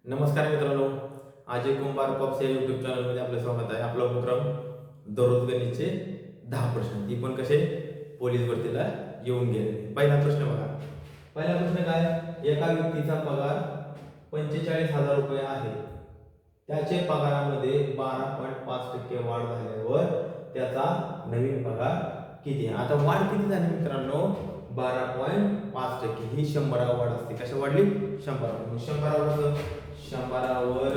नमस्कार मित्रांनो, अजय कुंभार पॉप्स या यूट्यूब चॅनलमध्ये आपलं स्वागत आहे. आपला उपक्रम दररोज गणितचे 10 प्रश्न, ती पण कसे पोलीस भरतीला येऊन गेले. पहिला प्रश्न बघा. पहिला प्रश्न काय? एका व्यक्तीचा पगार 45,000 रुपये आहे. त्याचे पगारामध्ये 12.5% वाढ झाल्यावर त्याचा नवीन पगार किती? आता वाढ किती झाली मित्रांनो? 12.5%. ही 100 वाढ असते. कशा वाढली? 100. 100वर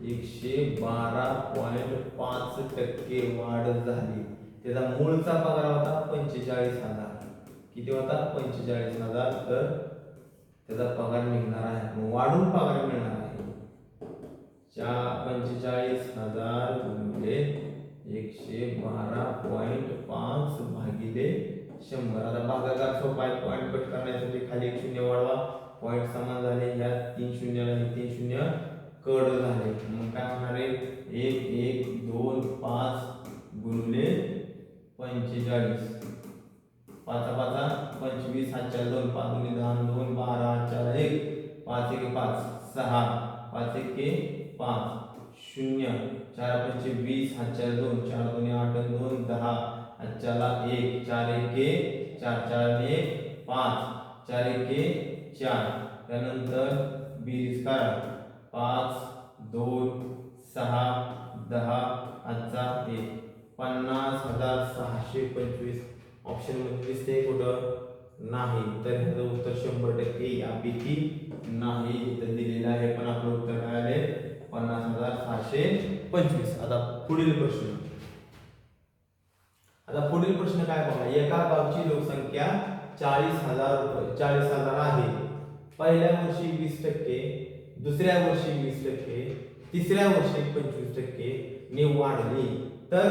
112.5% वाढ झाली. त्याचा मूळचा पगार होता 45,000. किती होता? 45,000. तर त्याचा पगार निघणार आहे, वाढून पगार मिळणार आहे 45,000 गुणिले 112.5 भागिले 100. आता भागाकार सोपा आहे. पॉईंट कट करण्यासाठी खाली एक शून्य वाढवा. पॉईंट समान झाले. या 3 शून्याला 3 शून्य कट झाले. मग काय होणार आहे? 1 1 2 5 गुणिले 45. 5 5 25 हातच्या 2 5 2 10 2 12 हातच्या 1 5 1 5 6 5 1 5 0 4 5 20 हातच्या 2 4 2 8 2 10 हातच्याला 1 4 1 4 4 1 5 4 1 4. त्यानंतर बेरीज करा. 5 2 6 10 हातचा 1 50,625. ऑप्शन मध्ये दिसते कुठं? नाही. तर ह्याचं उत्तर 100% यापैकी नाही इथं दिलेलं आहे. पण आपलं उत्तर काय आले? 50,625. आता पुढील प्रश्न. काय बघा. एका गावची लोकसंख्या 40,000 आहे. पहिल्या वर्षी 20%, दुसऱ्या वर्षी 20%, तिसऱ्या वर्षी 25% ने वाढली, तर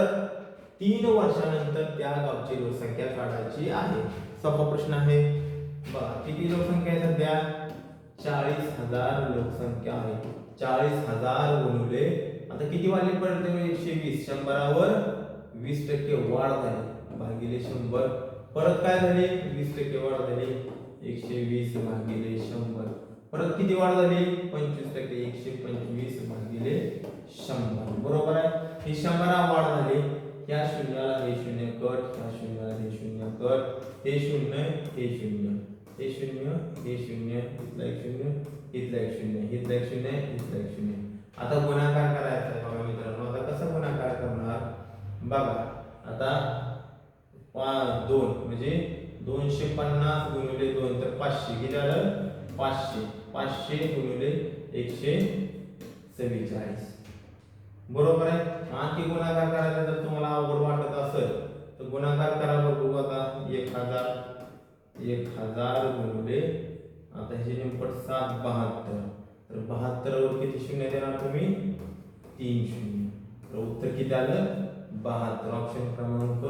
3 वर्षानंतर त्या गावची लोकसंख्या काढायची आहे. सोपा प्रश्न आहे. बघा किती लोकसंख्या आहे सध्या? 40,000 लोकसंख्या आहे. 40,000 गुणिले आता किती वाढली पडते? 120. 100वर 20% वाढ झाली भागिले 100. परत काय झाले? 20% वाढ झाली. 120 भागिले 100. परत किती वाढ झाली? 25%. 125 भागिले 100. बरोबर आहे. ही 100 वाढ झाली. या शून्याला हे शून्य कट, या शून्याला हे शून्य कट, हे शून्य, हे शून्य, हे शून्य, हे शून्य, इथला एक शून्य, इथला एक शून्य, इथला एक शून्य, इथला एक शून्य. आता गुणाकार करायचा आहे बघा मित्रांनो. आता कसं गुणाकार करणार बघा. आता 2 म्हणजे 250 गुणिले 2 तर 500. किती झालं? 500. 500 गुणिले 147. बरोबर आहे. आणखी गुणाकार करायचा जर तुम्हाला अवघड वाटत असेल तर गुणाकार करा. बघू आता 1000 गुणिले आता हे निमपट 7 72. तर 72 वर किती शून्य देणार तुम्ही? 3 शून्य. तर उत्तर किती आलं? 72. ऑप्शन क्रमांक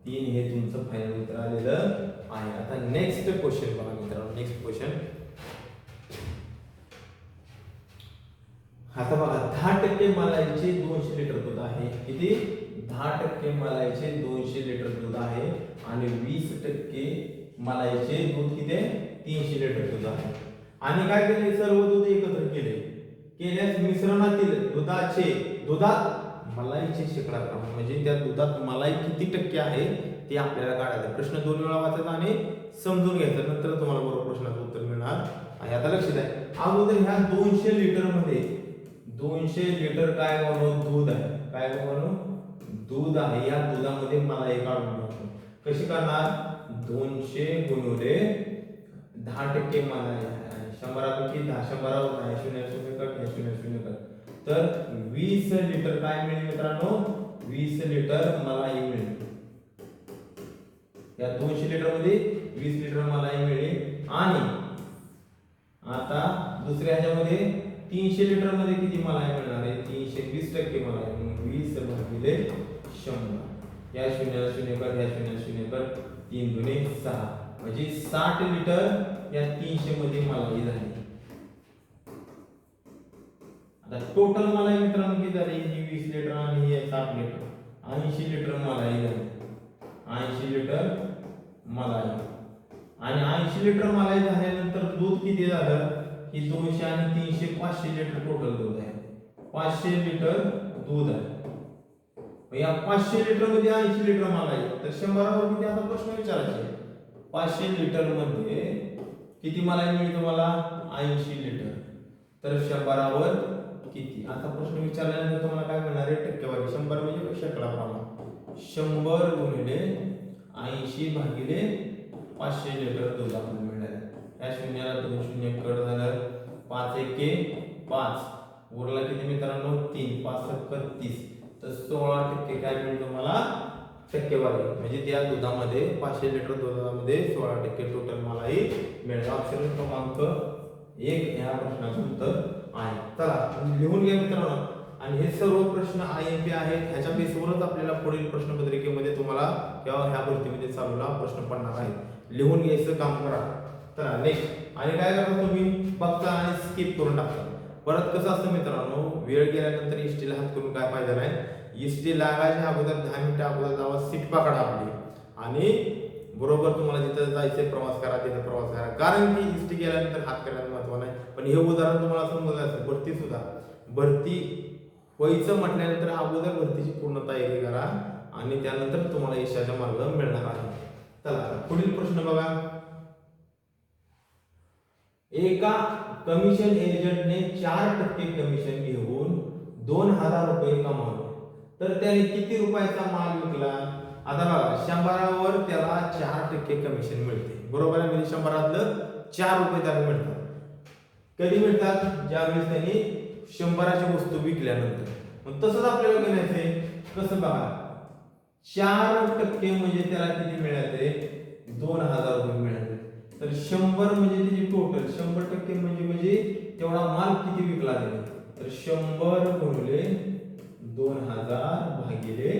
3 हे तुमचं फायनल उत्तर आलेलं आहे. आता नेक्स्ट क्वेश्चन बघा मित्रांनो. Next question. आता बघा 10% मलाईचे 200 लिटर दूध आहे. किती? 10% मलाईचे 200 लिटर दूध आहे आणि 20% मलाईचे दूध किती आहे? 300 लिटर दूध आहे. आणि काय केले? सर्व दूध एकत्र केल्यास मिश्रणातील दुधात मलाईचे शेकडा प्रमाण म्हणजे त्या दुधात मलाई किती टक्के आहे ते आपल्याला काढायचं. प्रश्न 2 वेळा वाचायचा आणि समजून घ्यायचा. नंतर तुम्हाला बरोबर प्रश्नाचं उत्तर मिळणार आहे. आता लक्षात आहे. अगोदर ह्या 200 लिटर मध्ये 200 लिटर काय म्हणू? दूध आहे. काय म्हणू? दूध आहे. या दुधामध्ये मलाई काढून टाकतो. कशी करणार? 200 गुणिले 10% मलाई आहे. 100पैकी 10 100वर आहे. 0 0 कट, 0 0 कट. तर 20 लिटर काय मिळेल मित्रांनो? 20 लिटर मलाई मिळेल. या 200 लिटर मध्ये 20 लिटर मलाई मिळेल. आणि आता दुसऱ्या ह्याच्यामध्ये 300 लिटर मध्ये किती मलाई मिळणार आहे? 320% मलाई. 20 भागिले 100. या शून्याला 0 कर, या शून्याला 0 कर. 3 दुने 6 म्हणजे 60 लिटर या 300 मध्ये मलाई झाली. आता टोटल मलाई मित्रांनो किती झाली? ही 20 लिटर आणि ही 60 लिटर. 80 लिटर मलाई झाली. 80 लिटर मलाई. आणि 80 लिटर मलाई झाल्यानंतर दूध किती झालं? ही 200 आणि 300 500 लिटर टोटल दूध आहे. 500 लिटर दूध आहे. या 500 लिटर मध्ये 80 लिटर माल आहे. तर 100 वर किती असा प्रश्न विचारायचा आहे. 500 लिटर मध्ये किती माल मिळतो मला 80 लिटर. तर 100 वर किती असा प्रश्न विचारल्यानंतर तुम्हाला काय मिळणार आहे टक्केवारी. 100 म्हणजे शेकडा प्रमाण. 100 गुणिले 80 भागिले 500 लिटर दूध आपल्याला मिळणार आहे. या शून्याला 2 शून्य कट झालं. 5 एके 5 उरला किती मित्रांनो 3 5 सक्कर 30. तर 16% काय मिळतो मला टक्केवारी. म्हणजे त्या दुधामध्ये 500 लिटर दुधामध्ये 16% टोटल मलाही मिळेल. ऑप्शन क्रमांक 1 या प्रश्नाचं उत्तर आहे. चला लिहून घ्या मित्रांनो. आणि हे सर्व प्रश्न IMP आहेत. ह्याच्या बेसवरच आपल्याला पुढील प्रश्नपत्रिकेमध्ये तुम्हाला किंवा ह्या गोष्टीमध्ये चालूला प्रश्न पडणार आहेत. लिहून घ्यायचं काम करा. चला नेक्स्ट. आणि काय करता तुम्ही बघता आणि स्किप करून टाकता. परत कसं असतं मित्रांनो वेळ गेल्यानंतर इष्टीला हात करून काय फायदा नाही. इष्टी लागायच्या अगोदर 10 मिनिटं अगोदर जावा सीट पकडा आपली आणि बरोबर तुम्हाला जिथं जायचं प्रवास करा तिथं प्रवास करा. कारण की इष्टी गेल्यानंतर हात करायला महत्व नाही. पण हे उदाहरण तुम्हाला समजलं असेल. भरती सुद्धा भरती व्हायचं म्हटल्यानंतर अगोदर भरतीची पूर्ण तयारी करा आणि त्यानंतर तुम्हाला यशाचा मार्ग मिळणार आहे. चला पुढील प्रश्न बघा. एका कमिशन एजंटने 4% कमिशन घेऊन 2000 रुपये कमावले. तर त्याने किती रुपयाचा माल विकला. आता बघा 100 वर त्याला 4% कमिशन मिळते. बरोबर आहे. म्हणजे 100 4 रुपये त्याला मिळतात. कधी मिळतात ज्यावेळेस त्यांनी 100ची वस्तू विकल्यानंतर. मग तसंच आपल्याला गणायचंय. कसं बघा 4% म्हणजे त्याला किती मिळाले 2000 रुपये मिळाले. तर 100 म्हणजे त्याची टोटल 100% म्हणजे तेवढा माल किती विकला त्याने. तर 100 गुणिले 2000 भागिले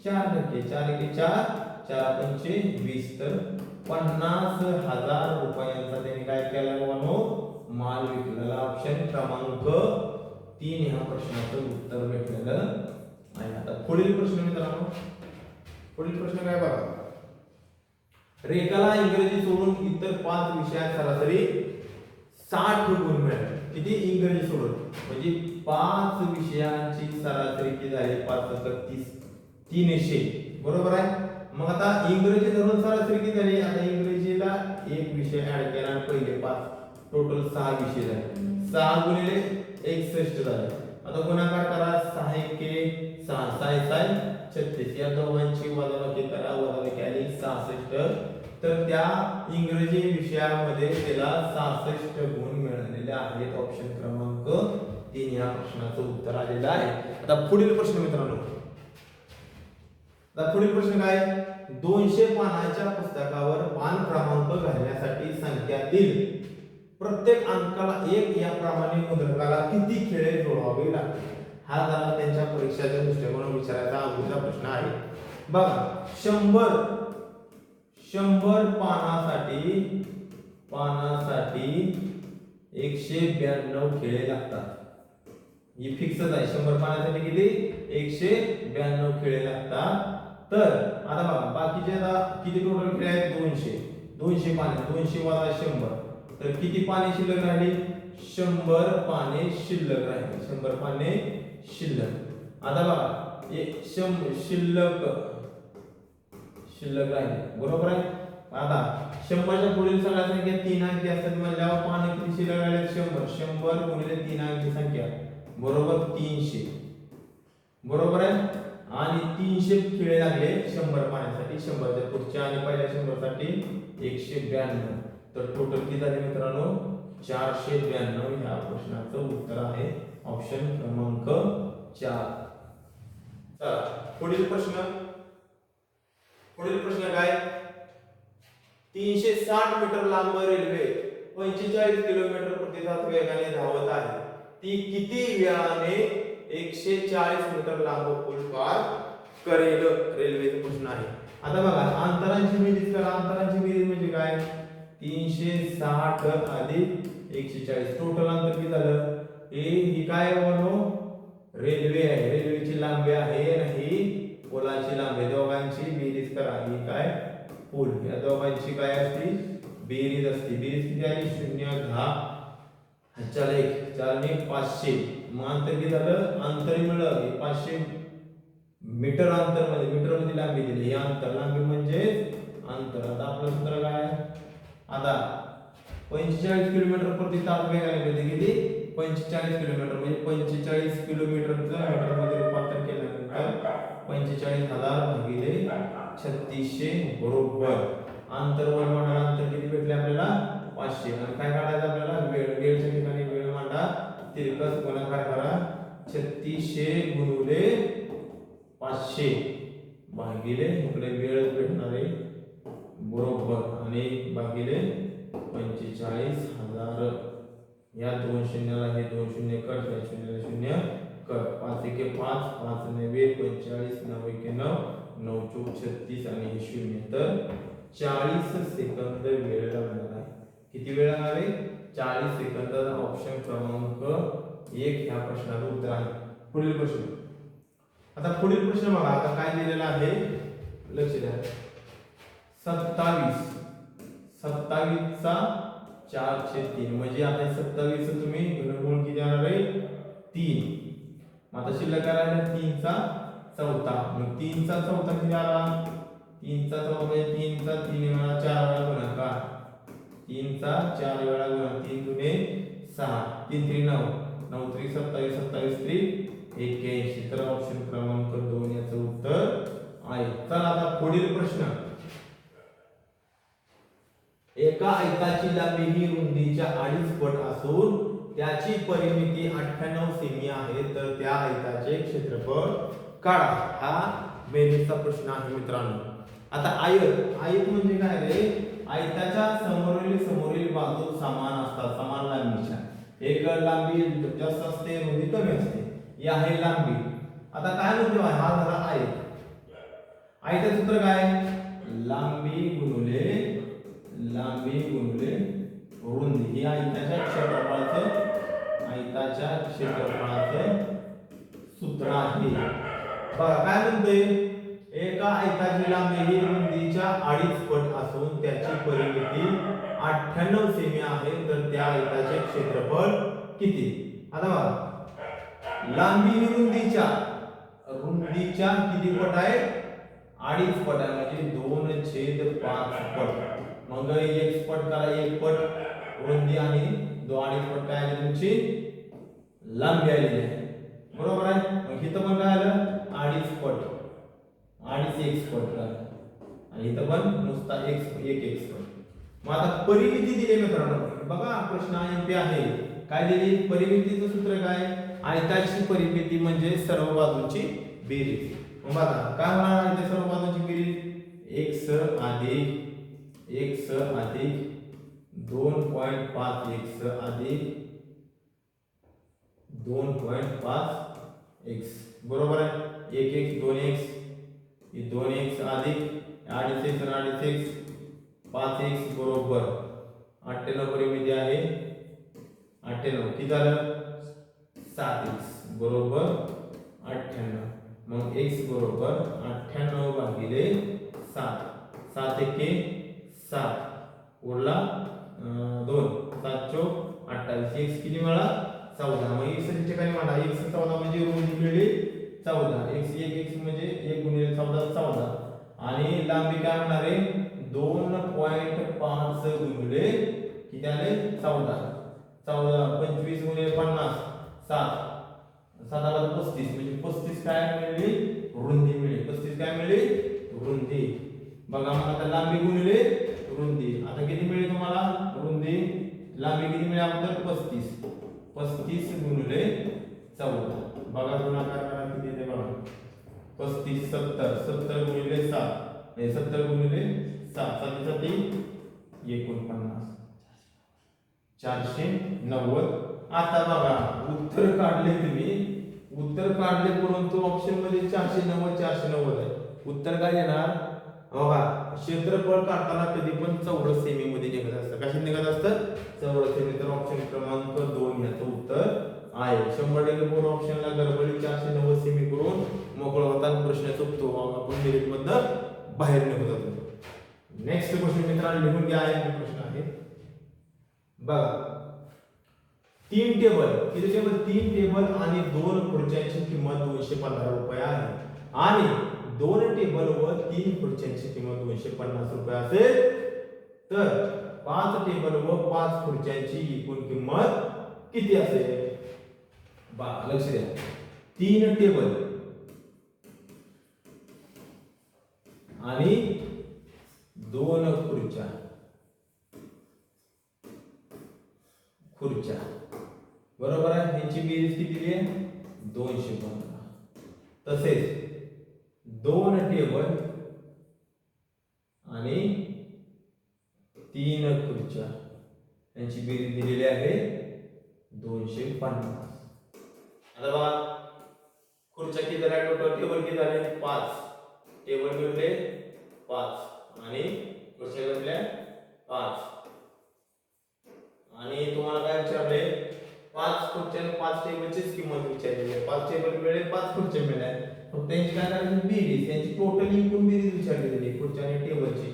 4%. 4 एके 4 4 पंचे 20. तर 50,000 रुपयांचा त्याने काय केला म्हणून माल विकलेला. ऑप्शन क्रमांक 3 ह्या प्रश्नाचं उत्तर भेटलेलं आहे. आता पुढील प्रश्न मित्रांनो. पुढील प्रश्न काय बघा. रेखाला इंग्रजी सोडून इतर 5 विषयात सरासरी 60 गुण मिळाले. किती इंग्रजी सोडून म्हणजे 5 विषयांची सरासरी किती झाली 5 30 300. बरोबर आहे. मग आता इंग्रजी धरून सरासरी किती झाली. आता इंग्रजीला एक विषय ऍड केला आणि पहिले 5 टोटल 6 विषय झाले. 6 गुणिले 61 झाले. आता गुणाकार करा 6 एके 6 6 6 36. या दोघांची वजाबाकी करा. वजाबाकी आली 66. तर त्या इंग्रजी विषयामध्ये त्याला 66 गुण मिळालेले आहेत. ऑप्शन क्रमांक 3 या प्रश्नाचं उत्तर आलेलं आहे. आता पुढील प्रश्न मित्रांनो. आता पुढील प्रश्न काय 200 पानाच्या पुस्तकावर पान क्रमांक घालण्यासाठी संख्यातील प्रत्येक अंकाला 1 याप्रमाणे मुद्रकाला किती खेळे जोडावे लागतील. हा झाला त्यांच्या परीक्षेच्या दृष्टिकोनातून विचारायचा अगोदरचा प्रश्न आहे. बघा 100 पानासाठी 192 खेळे लागतात. ही फिक्सच आहे. 100 पानासाठी किती 192 खेळे लागतात. तर आता बघा बाकीचे आता किती टोटल खेळ आहेत 200 पाने 200 वजा 100. तर किती पाने शिल्लक राहिली 100 पाने शिल्लक राहिली. 100 पाने शिल्लक. आता बघा शिल्लक राहिले. बरोबर आहे. आता 100च्या पुढील सगळ्या संख्या 3 अंकी असतात म्हणल्यावर पाने किती शिल्लक राहिले 100 गुणिले 3 अंकी संख्या बरोबर 300. बरोबर आहे. आणि 300 खेळे लागले 100 पाण्यासाठी. 100च्या पुढच्या आणि पहिल्या 100 साठी 192. तर टोटल किती झाले मित्रांनो 492. ह्या प्रश्नाचं उत्तर आहे ऑप्शन क्रमांक 4. चला पुढील प्रश्न काय 360 मीटर लांब रेल्वे 45 किलोमीटर प्रति तास वेगाने धावत आहे. ती किती वेळाने 140 मीटर लांब पूल पार करेल. रेल्वेचा प्रश्न आहे. आता बघा अंतरांची बेरीज करा. अंतरांची बेरीज म्हणजे काय 360 अधिक 140 टोटल अंतर किती झालं. ही काय म्हणू रेल्वे आहे. रेल्वेची लांबी आहे आणि पुलाची लांबी दोघांची बेरीज करा. ही काय पूल या दोघांची काय असते बेरीज असते. बेरीज किती आली 0 10 चला एक 4 ने 500 मग अंतर किती झालं अंतर मिळालं हे 500 मीटर अंतर मध्ये मीटर मध्ये लांबी दिली हे अंतर लांबी म्हणजे अंतर आता आपलं सूत्र काय आता 45 किलोमीटर प्रति तास वेगाने गती किती 45 किलोमीटर म्हणजे 45 किलोमीटरचं मीटर मध्ये रूपांतर केल्यानंतर 45,000 भागिले 3600 बरोबर अंतर वर मांडा अंतर किती भेटले आपल्याला 500 आणि काय काढायचं आपल्याला वेळच्या ठिकाणी वेळ मांडा तिरकस गुणाकार करा 3600 गुणिले 500 भागिले इकडे वेळ भेटणार आहे बरोबर आणि भागिले 45,000 या दोन शून्याला हे दोन शून्य कट या शून्याला शून्य कट 5 एके 5 5 नव्वे 45 9 एके 9 9 चौक 36 आणि हे शून्य तर 40 सेकंद वेळ लागणार आहे किती वेळ लागणार आहे 40 सेकंद ऑप्शन क्रमांक 1 ह्या प्रश्नाचं उत्तर आहे पुढील प्रश्न आता पुढील प्रश्न बघा आता काय दिलेला आहे लक्ष द्या 27 चा 4/3 म्हणजे आता 27 तुम्ही घनमूळ किती येणार आहे 3 मग आता शिल्लक करायला 3 चा चौथा मग 3 चा चौथा किती आला 3 चा चौथा म्हणजे 3 चा 3 वेळा 4 वेळा गुणाकार 3 चा 4 वेळा गुणाकार 3 दुने 6 3 3 9 9 3 27 27 3 81 तर ऑप्शन क्रमांक 2 याचं उत्तर आहे चला आता पुढील प्रश्न एका आयताची लांबी ही रुंदीच्या 2.5 पट असून त्याची परिमिती 98 सेमी आहे तर त्या आयताचे क्षेत्रफळ काढा हा बेरीजचा प्रश्न आहे मित्रांनो आता आयत म्हणजे काय रे आयताच्या समोरील बाजू समान असतात समान लांबीच्या एक लांबी जास्त असते रुंदी कमी असते ही आहे लांबी आता काय म्हणतो हा झाला आयताचं सूत्र काय लांबी गुणिले रुंदी ही आयताच्या क्षेत्रफळाचं सूत्र आहे बघा काय म्हणतोय एका आयताची लांबी ही रुंदीच्या 2.5 पट असून त्याची परिमिती 98 सेमी आहे तर त्या आयताचे क्षेत्रफळ किती आता बघा लांबी ही रुंदीच्या किती पट आहे 2.5 पट आहे म्हणजे 2/5 पट मग एक पट करा एक पट रुंदी आणि 2.5 पट काय आली तुमची लांबी आलेली आहे बरोबर आहे मग इथं पण काय आलं 2.5 पट 2.5 पट आणि इथं पण नुसता एक पट मग आता परिमिती दिली मित्रांनो बघा प्रश्न एमपी आहे काय दिली परिमितीचं सूत्र काय आयताची परिमिती म्हणजे सर्व बाजूंची बेरीज मग बघा काय होणार आहे सर्व बाजूंची बेरीज x अधिक 2.5 x अधिक 2.5 x बरोबर आहे 1 x 2x 2x अधिक 2.5x 5x बरोबर 98 परिमिती आहे 98 किती झालं 7x बरोबर 98 मग x बरोबर 98 भागिले 7 7 एके 7 उरला 2 7 चौक 28 x किती मिळाला 14 मग x च्या ठिकाणी मांडा x 14 म्हणजे रुंदी मिळाली 14 x 1x म्हणजे 1 गुणिले 14 14 आणि लांबी काय होणार आहे 2.5 गुणिले किती आले 14 25 गुणिले 50 7 7 35 म्हणजे 35 काय मिळाली रुंदी मिळाली 35 काय मिळाली रुंदी बघा मग आता लांबी गुणिले रुंदी आता किती मिळेल तुम्हाला रुंदी लांबी किती मिळेल अगोदर 35 गुणिले 14 बघा गुणाकार करा किती येते बघा 35 70 गुणिले 7 म्हणजे 70 गुणिले 7 7 49 490 आता बघा उत्तर काढले परंतु ऑप्शन मध्ये 490 आहे उत्तर काय येणार बघा क्षेत्रफळ काढताना कधी पण चौरस सेमी मध्ये निघत असतं कशी निघत असतं चौरस सेमी तर ऑप्शन क्रमांक 2 याचं उत्तर आहे 100% पूर्ण ऑप्शनला गडबडी 490 सेमी करून मोकळा होता प्रश्न चुकतो आपण मेरिट मधनं बाहेर निघत होतो नेक्स्ट क्वेश्चन मित्रांनो लिहून घ्या आहे प्रश्न आहे बघा तीन टेबल, किती टेबल? तीन टेबल आणि दोन खुर्च्यांची किंमत 215 रुपये आहे आणि दोन टेबल व तीन खुर्च्यांची किंमत 250 रुपये असेल तर पाच टेबल व पाच खुर्च्यांची एकूण किंमत किती असेल? लक्ष द्या, तीन टेबल आणि दोन खुर्च्या बरोबर आहे, ह्याची बेरीज किती दिली आहे? 215. तसेच दोन टेबल आणि तीन खुर्च्या यांची बेरीज दिलेली आहे 250. आता बघा खुर्च्या किती झाल्या? टोटल टेबल किती झाले? 5. टेबल मिळले 5 आणि खुर्च्या मिळाल्या 5. आणि तुम्हाला काय विचारले? 5 खुर्च्या आणि 5 टेबलचीच किंमत विचारलेली आहे. 5 टेबल मिळाले, 5 खुर्च्या मिळाल्या. फक्त त्यांची काय करायची? बेरीज, त्यांची टोटल एकूण बेरीज विचारलेली आहे खुर्च्या आणि टेबलची.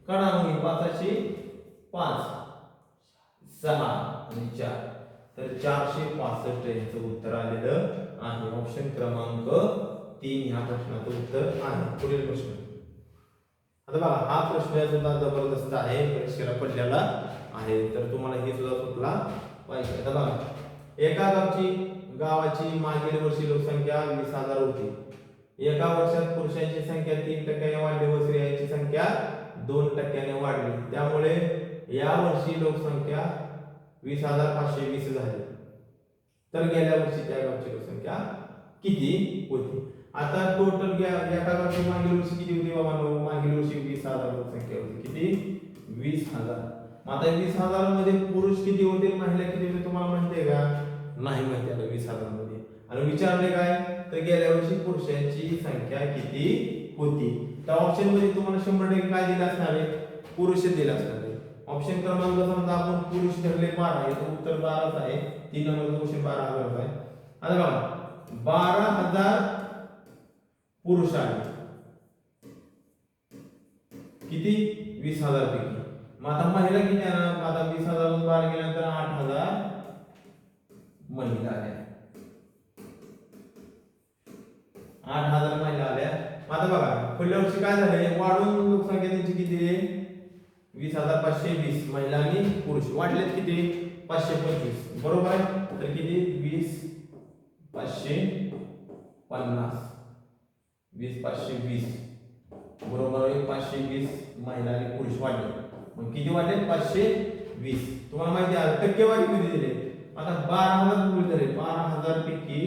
काढा मग 5ची 5 6 आणि 4 तर 465 यांचं उत्तर आलेलं आहे. ऑप्शन क्रमांक 3 ह्या प्रश्नाचं उत्तर आहे. पुढील प्रश्न. आता बघा हा प्रश्न सुद्धा जबरदस्त आहे, परीक्षेला पडलेला आहे, तर तुम्हाला हे सुद्धा सुटला पाहिजे. आता बघा एका गावाची मागील वर्षी लोकसंख्या 20,000 होती. एका वर्षात पुरुषांची संख्या 3% वाढली व स्त्रियांची संख्या 2% वाढली. त्यामुळे या वर्षी लोकसंख्या 20,520 झाली. तर गेल्या वर्षी त्या गावची लोकसंख्या किती होती? आता टोटल एका गावची मागील वर्षी किती होती बाबांनो? मागील वर्षी 20,000 लोकसंख्या होती. किती? 20,000. आता 20,000 मध्ये पुरुष किती होते, महिला किती होते तुम्हाला माहिती आहे का? नाही माहिती आहे 20,000 मध्ये. आणि विचारले काय? तर गेल्या वर्षी पुरुषांची संख्या किती होती. त्या ऑप्शन मध्ये तुम्हाला 100% काय दिलं असणार आहे? पुरुष दिला असणार आहे. ऑप्शन क्रमांक समजा आपण पुरुष ठरले 12 आहे, तर उत्तर 12च आहे. 3 नंबरचं क्वेश्चन 12,000 आहे. आता बघा 12,000 पुरुष आहे, किती? 20,000 पैकी. मग आता महिला किती आहे ना? आता 20,000 12 गेल्यानंतर 8,000 महिला आल्या. 8,000 महिला आल्या. आता बघा पुढल्या वर्षी काय झालंय? वाढून लोकसंख्या त्यांची किती आहे? 20,520 महिला आणि पुरुष वाढलेत किती? 525 बरोबर आहे. तर किती? 20,550 20,520 बरोबर आहे. 520 महिला आणि पुरुष वाढले. मग किती वाढले? 520. तुम्हाला माहिती आहे टक्केवारी किती दिली? आता 12,000 पुरुष झाले. 12,000 पैकी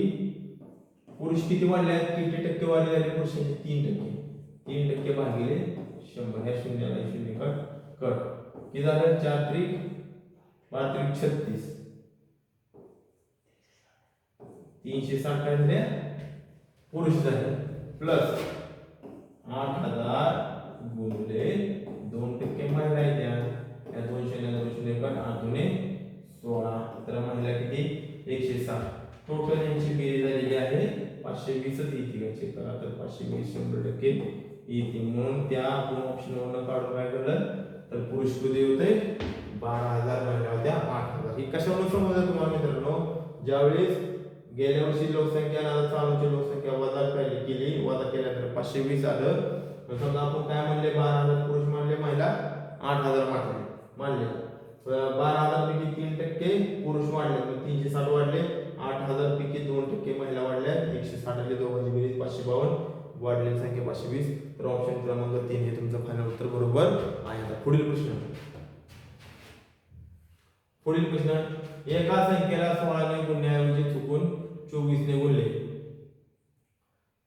पुरुष किती वाढले आहेत? किती टक्केवारी झाली पुरुषांची? 3%. 3% भागिले 100. ह्या शून्याला शून्य कट किती झालं? 4 त्रिक 12 त्रिक 36. 360 काय झाले? पुरुष झाले प्लस 8,000 गुणिले 2% महिला आहेत. या 200 कट 8 दुने 16. तर महिला किती? 160. टोटल यांची बेरीज झालेली आहे 520च येते. चेक करा तर 520 100% येते. म्हणून त्या दोन ऑप्शन वरून काढून काय केलं तर पुरुष किती होते? 12,000, महिला होत्या 8,000. ही कशावरून समजलं तुम्हाला मित्रांनो? ज्यावेळेस गेल्या वर्षी लोकसंख्या आणि चालूची लोकसंख्या वजा केली, वजा केल्यानंतर 520 आलं. समजा आपण काय म्हणले? 12,000 पुरुष मानले, महिला 8,000 मानले. 12,000 पैकी 3% पुरुष वाढले, 360 वाढले. 8,000 पैकी 2% महिला वाढल्या, 160 दोघांची बेरीज 552 वाढलेली संख्या 520. तर ऑप्शन क्रमांक 3 हे तुमचं फायनल उत्तर बरोबर आहे. पुढील प्रश्न. एका संख्येला 16 ने गुणण्याऐवजी चुकून 24 ने गुणले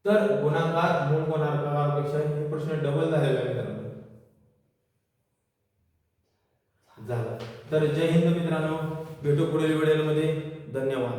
तर गुणाकार मूळ गुणाकारापेक्षा हे प्रश्न डबल झालेला आहे मित्रांनो. झाला. तर जय हिंद मित्रांनो, भेटू पुढील व्हिडिओमध्ये. धन्यवाद.